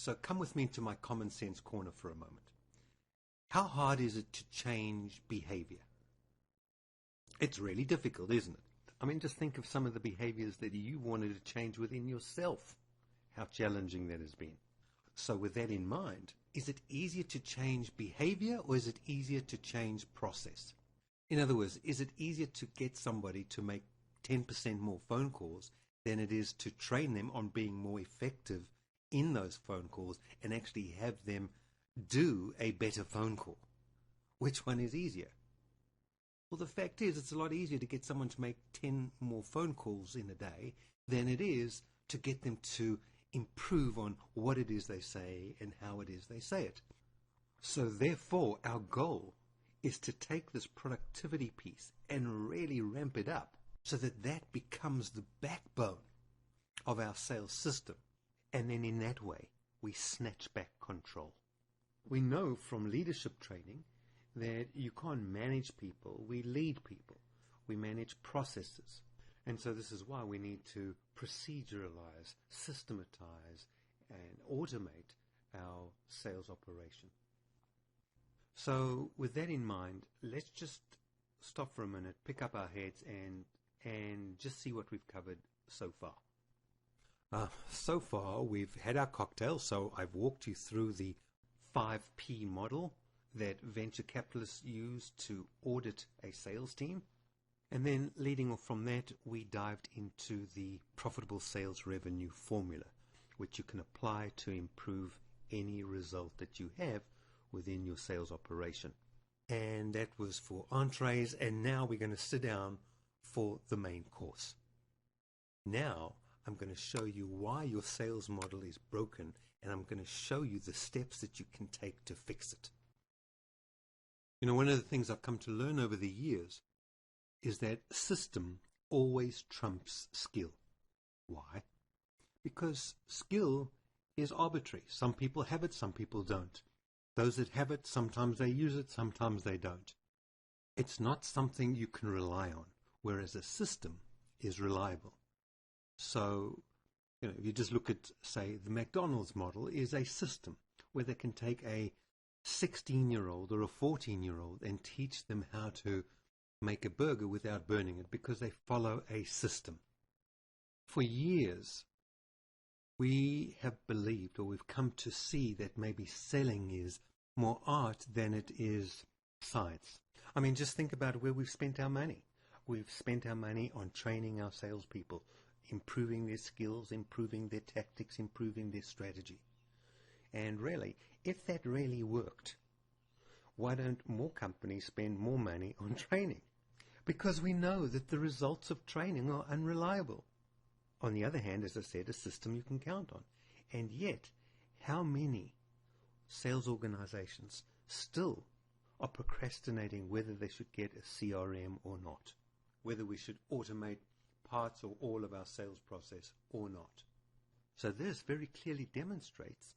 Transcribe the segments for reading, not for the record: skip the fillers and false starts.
So come with me into my common sense corner for a moment. How hard is it to change behavior? It's really difficult, isn't it? I mean, just think of some of the behaviors that you wanted to change within yourself. How challenging that has been. So with that in mind, is it easier to change behavior or is it easier to change process? In other words, is it easier to get somebody to make 10% more phone calls than it is to train them on being more effective in those phone calls and actually have them do a better phone call? Which one is easier? Well, the fact is it's a lot easier to get someone to make 10 more phone calls in a day than it is to get them to improve on what it is they say and how it is they say it. So therefore, our goal is to take this productivity piece and really ramp it up so that that becomes the backbone of our sales system. And then in that way, we snatch back control. We know from leadership training that you can't manage people, we lead people. We manage processes. And so this is why we need to proceduralize, systematize, and automate our sales operation. So with that in mind, let's just stop for a minute, pick up our heads, and just see what we've covered so far. So far, we've had our cocktail, so I've walked you through the 5P model that venture capitalists use to audit a sales team. And then leading off from that, we dived into the profitable sales revenue formula, which you can apply to improve any result that you have within your sales operation. And that was for entrees, and now we're going to sit down for the main course. Now I'm going to show you why your sales model is broken, and I'm going to show you the steps that you can take to fix it. You know, one of the things I've come to learn over the years is that system always trumps skill. Why? Because skill is arbitrary. Some people have it, some people don't. Those that have it, sometimes they use it, sometimes they don't. It's not something you can rely on, whereas a system is reliable. So, you know, if you just look at, say, the McDonald's model is a system where they can take a 16-year-old or a 14-year-old and teach them how to make a burger without burning it because they follow a system. For years, we have believed, or we've come to see, that maybe selling is more art than it is science. I mean, just think about where we've spent our money. We've spent our money on training our salespeople, improving their skills, improving their tactics, improving their strategy. And really, if that really worked, why don't more companies spend more money on training? Because we know that the results of training are unreliable. On the other hand, as I said, a system you can count on. And yet, how many sales organizations still are procrastinating whether they should get a CRM or not, whether we should automate parts or all of our sales process or not? So this very clearly demonstrates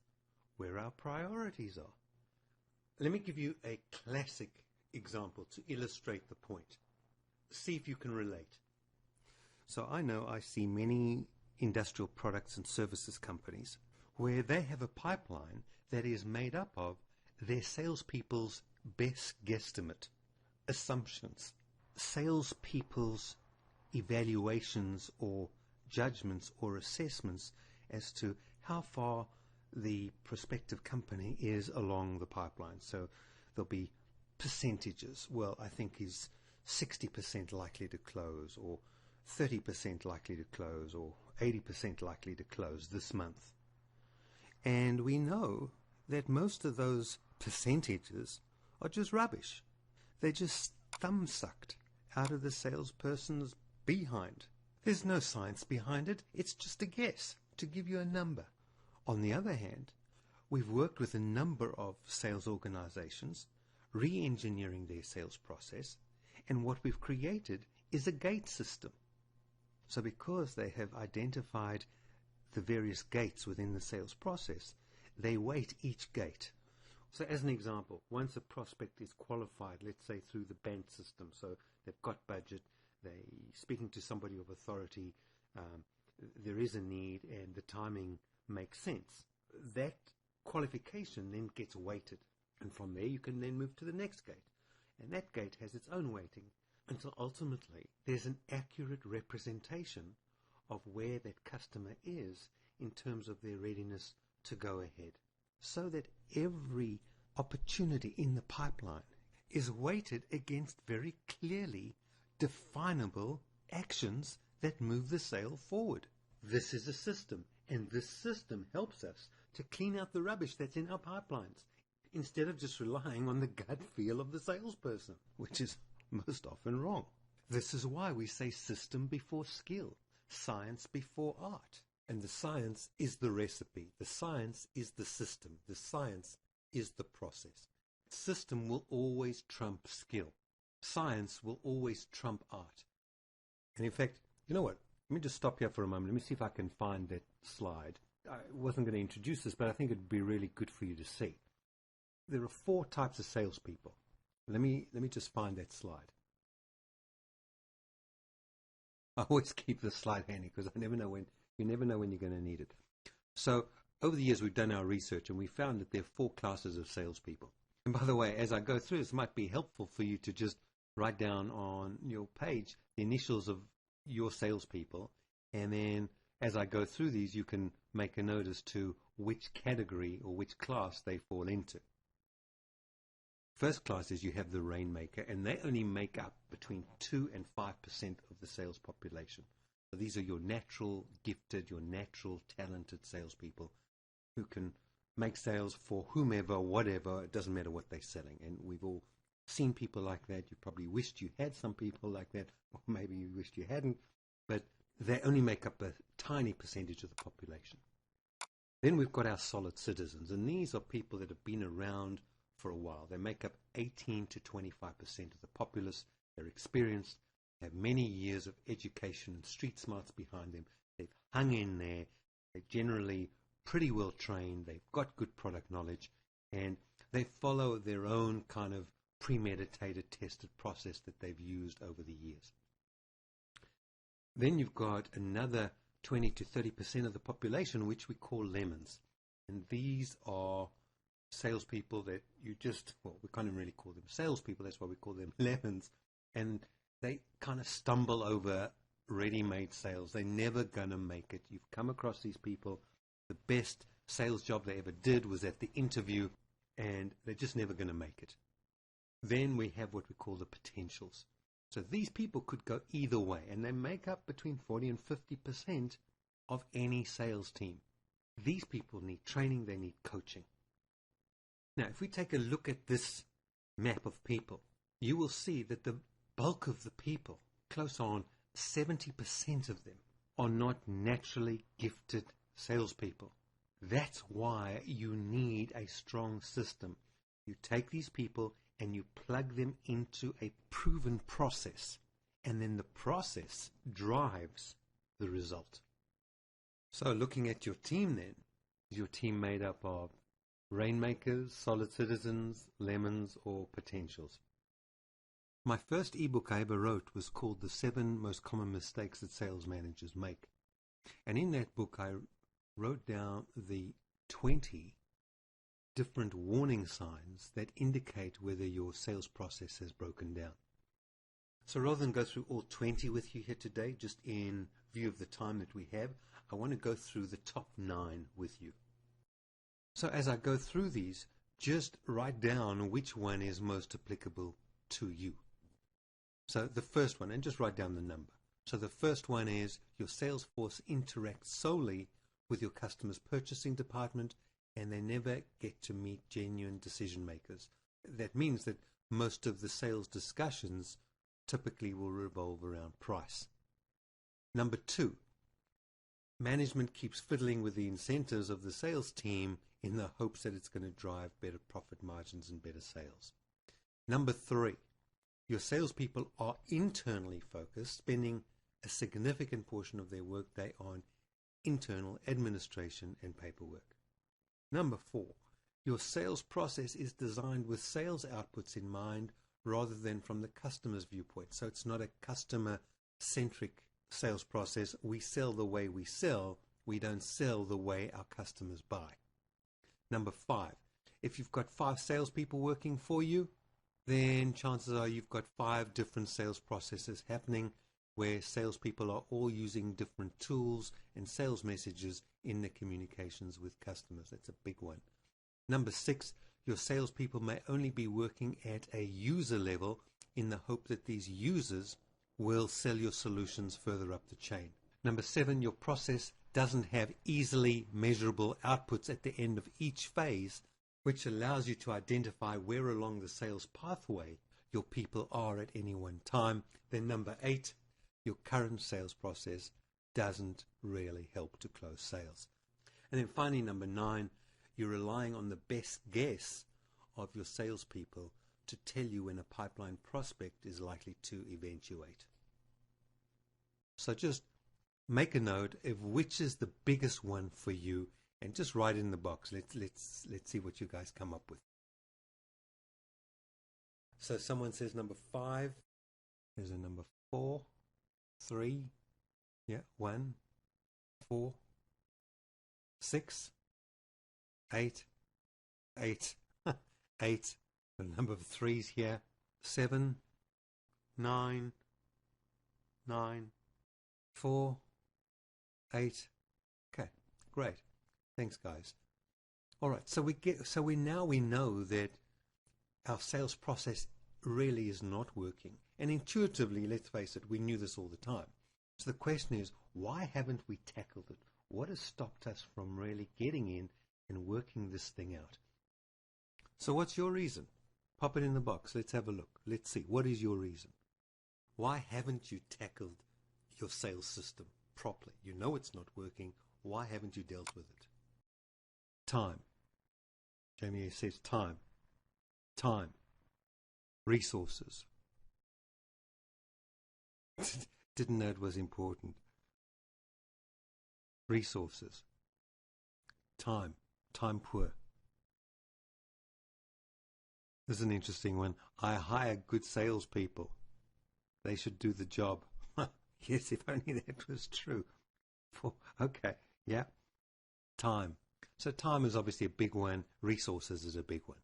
where our priorities are. Let me give you a classic example to illustrate the point. See if you can relate. So I know I see many industrial products and services companies where they have a pipeline that is made up of their salespeople's best guesstimate, assumptions, salespeople's evaluations or judgments or assessments as to how far the prospective company is along the pipeline. So there'll be percentages. Well, I think he's 60% likely to close, or 30% likely to close, or 80% likely to close this month. And we know that most of those percentages are just rubbish. They're just thumb-sucked out of the salesperson's behind. There's no science behind it. It's just a guess to give you a number. On the other hand, we've worked with a number of sales organizations, re-engineering their sales process, and what we've created is a gate system. So because they have identified the various gates within the sales process, they weight each gate. So as an example, once a prospect is qualified, let's say through the BANT system, so they've got budget, they're speaking to somebody of authority, there is a need and the timing makes sense. That qualification then gets weighted. And from there you can then move to the next gate. And that gate has its own weighting until ultimately there's an accurate representation of where that customer is in terms of their readiness to go ahead. So that every opportunity in the pipeline is weighted against very clearly definable actions that move the sale forward. This is a system, and this system helps us to clean out the rubbish that's in our pipelines, instead of just relying on the gut feel of the salesperson, which is most often wrong. This is why we say system before skill, science before art. And the science is the recipe. The science is the system. The science is the process. System will always trump skill. Science will always trump art. And in fact, you know what? Let me just stop here for a moment. Let me see if I can find that slide. I wasn't going to introduce this, but I think it'd be really good for you to see. There are 4 types of salespeople. Let me just find that slide. I always keep the slide handy because you never know when you're going to need it. So over the years, we've done our research and we found that there are 4 classes of salespeople. And by the way, as I go through, this might be helpful for you to just write down on your page the initials of your salespeople. And then as I go through these, you can make a note as to which category or which class they fall into. First class is you have the rainmaker, and they only make up between 2 and 5% of the sales population. So these are your natural gifted, your natural talented salespeople who can make sales for whomever, whatever. It doesn't matter what they're selling. And we've all seen people like that. You probably wished you had some people like that, or maybe you wished you hadn't, but they only make up a tiny percentage of the population. Then we've got our solid citizens, and these are people that have been around for a while. They make up 18 to 25% of the populace. They're experienced, have many years of education and street smarts behind them. They've hung in there. They're generally pretty well trained. They've got good product knowledge, and they follow their own kind of premeditated, tested process that they've used over the years. Then you've got another 20 to 30% of the population, which we call lemons. And these are salespeople that we can't even really call them salespeople. That's why we call them lemons. And they kind of stumble over ready-made sales. They're never going to make it. You've come across these people. The best sales job they ever did was at the interview, and they're just never going to make it. Then we have what we call the potentials. So these people could go either way, and they make up between 40 and 50% of any sales team. These people need training. They need coaching. Now, if we take a look at this map of people, you will see that the bulk of the people, close on 70% of them, are not naturally gifted salespeople. That's why you need a strong system. You take these people and you plug them into a proven process, and then the process drives the result. So looking at your team then, is your team made up of rainmakers, solid citizens, lemons, or potentials? My first ebook I ever wrote was called The 7 Most Common Mistakes That Sales Managers Make. And in that book I wrote down the 20 different warning signs that indicate whether your sales process has broken down. So rather than go through all 20 with you here today, just in view of the time that we have, I want to go through the top 9 with you. So as I go through these, just write down which one is most applicable to you. So the first one, and just write down the number. So the first one is your sales force interacts solely with your customer's purchasing department, and they never get to meet genuine decision makers. That means that most of the sales discussions typically will revolve around price. Number 2, management keeps fiddling with the incentives of the sales team in the hopes that it's going to drive better profit margins and better sales. Number 3, your salespeople are internally focused, spending a significant portion of their workday on internal administration and paperwork. Number 4, your sales process is designed with sales outputs in mind rather than from the customer's viewpoint. So it's not a customer-centric sales process. We sell the way we sell. We don't sell the way our customers buy. Number 5, if you've got 5 salespeople working for you, then chances are you've got 5 different sales processes happening where salespeople are all using different tools and sales messages in their communications with customers. That's a big one. Number 6, your salespeople may only be working at a user level in the hope that these users will sell your solutions further up the chain. Number 7, your process doesn't have easily measurable outputs at the end of each phase, which allows you to identify where along the sales pathway your people are at any one time. Then number 8, your current sales process doesn't really help to close sales. And then finally, number 9, you're relying on the best guess of your salespeople to tell you when a pipeline prospect is likely to eventuate. So just make a note of which is the biggest one for you and just write it in the box. Let's see what you guys come up with. So someone says number 5. There's a number 4, 3, 1, 4, 6, 8, 8, 8. The number of 3s here. 7, 9, 9, 4, 8. Okay, great. Thanks, guys. All right, so we know that our sales process really is not working. And intuitively, let's face it, we knew this all the time. So the question is, why haven't we tackled it? What has stopped us from really getting in and working this thing out? So what's your reason? Pop it in the box. Let's have a look. Let's see. What is your reason? Why haven't you tackled your sales system properly? You know it's not working. Why haven't you dealt with it? Time. Jamie says time. Time. Resources. Didn't know it was important. Resources. Time. Time poor. This is an interesting one. I hire good salespeople. They should do the job. Yes, if only that was true. Okay, yeah. Time. So time is obviously a big one. Resources is a big one.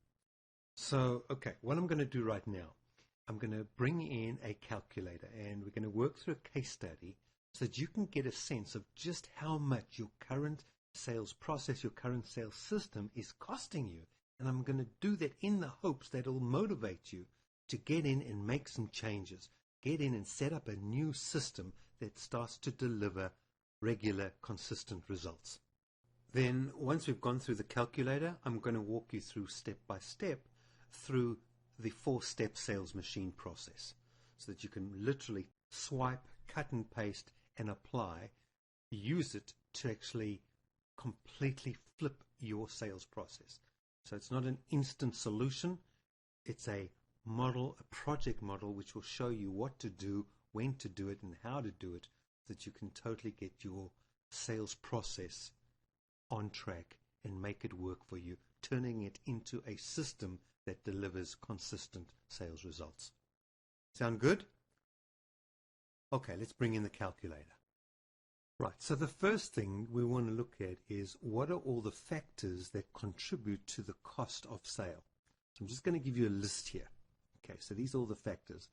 So, okay, what I'm going to do right now, I'm going to bring in a calculator and we're going to work through a case study so that you can get a sense of just how much your current sales process, your current sales system is costing you. And I'm going to do that in the hopes that it'll motivate you to get in and make some changes. Get in and set up a new system that starts to deliver regular, consistent results. Then once we've gone through the calculator, I'm going to walk you through step by step through the 4-step sales machine process so that you can literally swipe, cut and paste and apply, use it to actually completely flip your sales process. So it's not an instant solution. It's a model, a project model, which will show you what to do, when to do it, and how to do it, so that you can totally get your sales process on track and make it work for you, turning it into a system that delivers consistent sales results. Sound good? Okay, let's bring in the calculator. Right, so the first thing we want to look at is what are all the factors that contribute to the cost of sale. So I'm just going to give you a list here. Okay, so these are all the factors.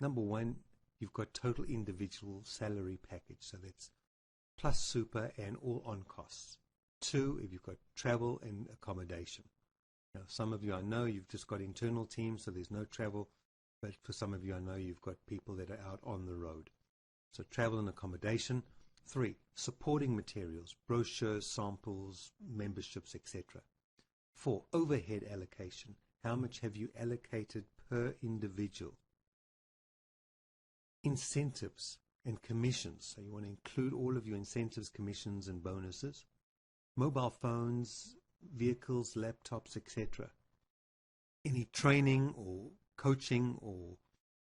Number 1, you've got total individual salary package, so that's plus super and all on costs. 2, if you've got travel and accommodation. Now, some of you I know you've just got internal teams, so there's no travel, but for some of you I know you've got people that are out on the road. So travel and accommodation. 3, supporting materials, brochures, samples, memberships, etc. 4, overhead allocation. How much have you allocated per individual? Incentives and commissions. So you want to include all of your incentives, commissions, and bonuses. Mobile phones, vehicles, laptops, etc. Any training or coaching, or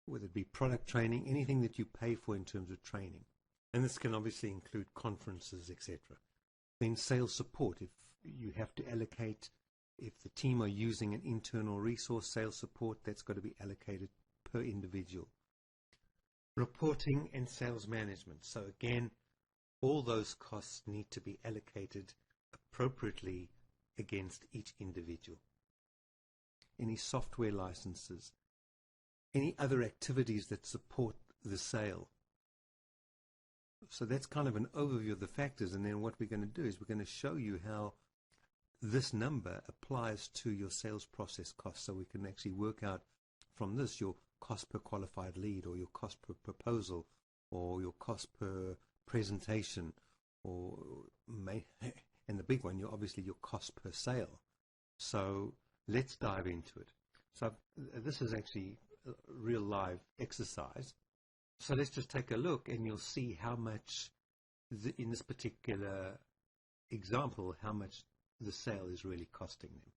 whether it be product training, anything that you pay for in terms of training. And this can obviously include conferences, etc. Then sales support. If you have to allocate, if the team are using an internal resource, sales support, that's got to be allocated per individual. Reporting and sales management. So again, all those costs need to be allocated appropriately against each individual. Any software licenses, any other activities that support the sale. So that's kind of an overview of the factors, and then what we're going to do is we're going to show you how this number applies to your sales process costs, so we can actually work out from this your cost per qualified lead, or your cost per proposal, or your cost per presentation, and the big one, obviously your cost per sale. So let's dive into it. So this is actually a real live exercise. So let's just take a look, and you'll see how much, in this particular example, how much the sale is really costing them.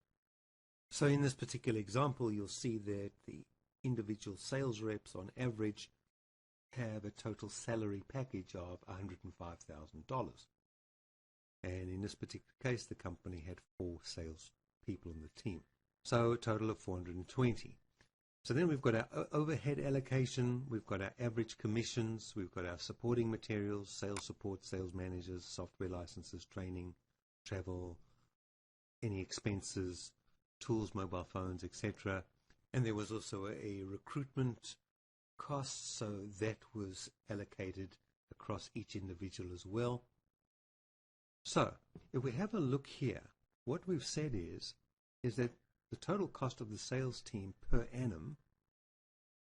So in this particular example, you'll see that the individual sales reps on average have a total salary package of $105,000. And in this particular case, the company had 4 sales people on the team. So a total of 420. So then we've got our overhead allocation, we've got our average commissions, we've got our supporting materials, sales support, sales managers, software licenses, training, travel, any expenses, tools, mobile phones, etc. And there was also a recruitment cost, so that was allocated across each individual as well. So if we have a look here, what we've said is that the total cost of the sales team per annum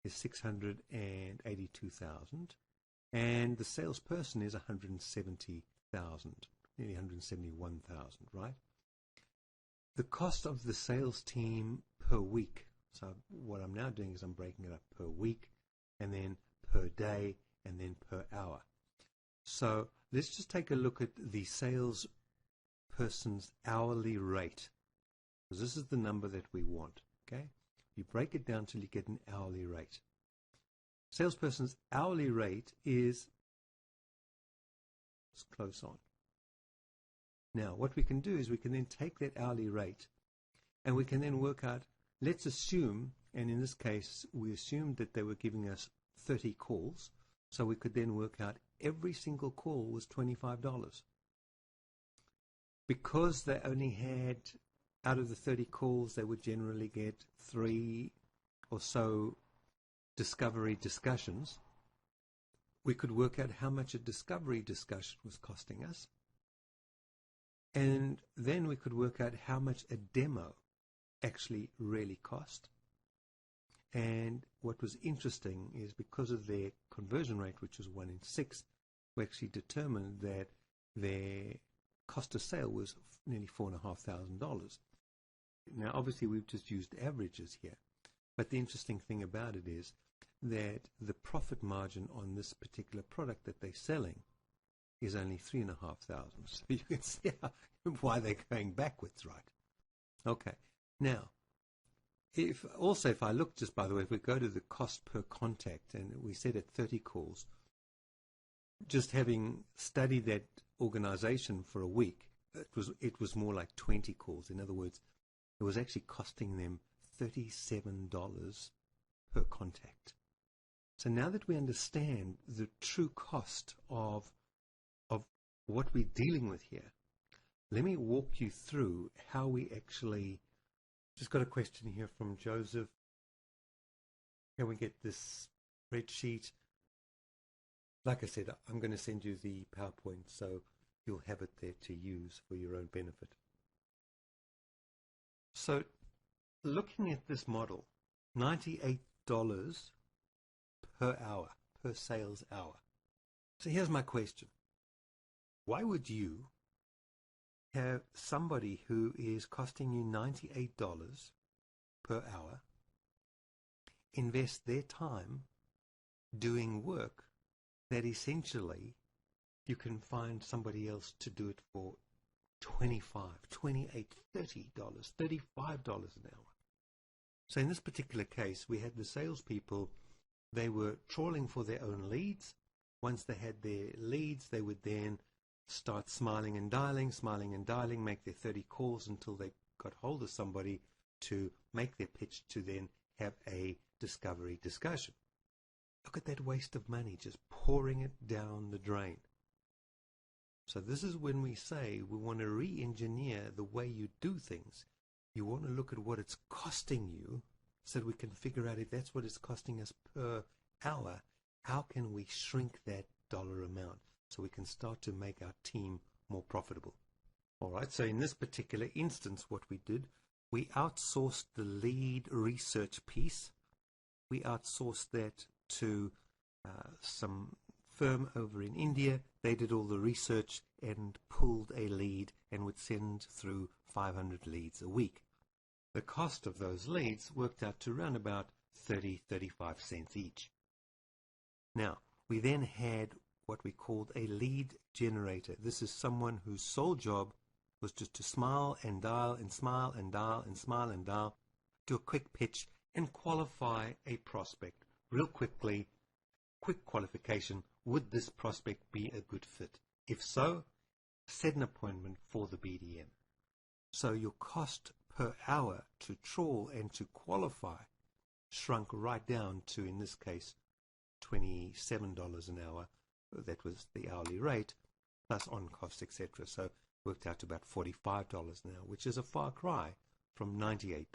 is $682,000, and the salesperson is $170,000, nearly $171,000, right? The cost of the sales team per week. So what I'm now doing is I'm breaking it up per week, and then per day, and then per hour. So let's just take a look at the sales person's hourly rate, because this is the number that we want, okay? You break it down till you get an hourly rate. Salesperson's hourly rate is, let's close on. Now, what we can do is we can then take that hourly rate, and we can then work out, let's assume, and in this case, we assumed that they were giving us 30 calls, so we could then work out every single call was $25. Because they only had, out of the 30 calls, they would generally get 3 or so discovery discussions. We could work out how much a discovery discussion was costing us. And then we could work out how much a demo actually really cost. And what was interesting is, because of their conversion rate, which was 1 in 6, we actually determined that their cost of sale was nearly $4,500. Now, obviously, we've just used averages here. But the interesting thing about it is that the profit margin on this particular product that they're selling is only $3,500. So you can see why they're going backwards, right? Okay. Now, if I look, just by the way, if we go to the cost per contact, and we said at 30 calls, just having studied that organization for a week, it was more like 20 calls. In other words, it was actually costing them $37 per contact. So now that we understand the true cost of what we're dealing with here, let me walk you through how we actually, just got a question here from Joseph. Can we get this spreadsheet? Like I said, I'm going to send you the PowerPoint, so you'll have it there to use for your own benefit. So looking at this model, $98 per hour, per sales hour. So here's my question. Why would you have somebody who is costing you $98 per hour invest their time doing work that essentially you can find somebody else to do it for $25, $28, $30, $35 an hour? So in this particular case, we had the salespeople, they were trawling for their own leads. Once they had their leads, they would then start smiling and dialing, make their 30 calls until they got hold of somebody to make their pitch, to then have a discovery discussion. Look at that waste of money, just pouring it down the drain. So this is when we say we want to re-engineer the way you do things. You want to look at what it's costing you so that we can figure out if that's what it's costing us per hour. How can we shrink that dollar amount so we can start to make our team more profitable? All right, so in this particular instance, what we did, we outsourced the lead research piece. We outsourced that to some firm over in India. They did all the research and pulled a lead and would send through 500 leads a week. The cost of those leads worked out to around about 35 cents each. Now, we then had what we called a lead generator. This is someone whose sole job was just to smile and dial and smile and dial and smile and dial, do a quick pitch and qualify a prospect real quickly. Quick qualification: would this prospect be a good fit? If so, set an appointment for the BDM. So your cost per hour to trawl and to qualify shrunk right down to, in this case, $27 an hour. That was the hourly rate, plus on costs, etc. So worked out to about $45 an hour, which is a far cry from $98.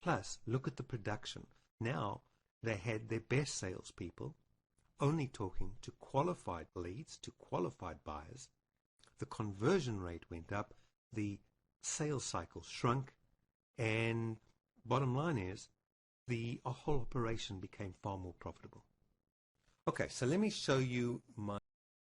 Plus, look at the production. Now they had their best salespeople only talking to qualified leads, to qualified buyers. The conversion rate went up, the sales cycle shrunk, and bottom line is the whole operation became far more profitable. Okay, so let me show you my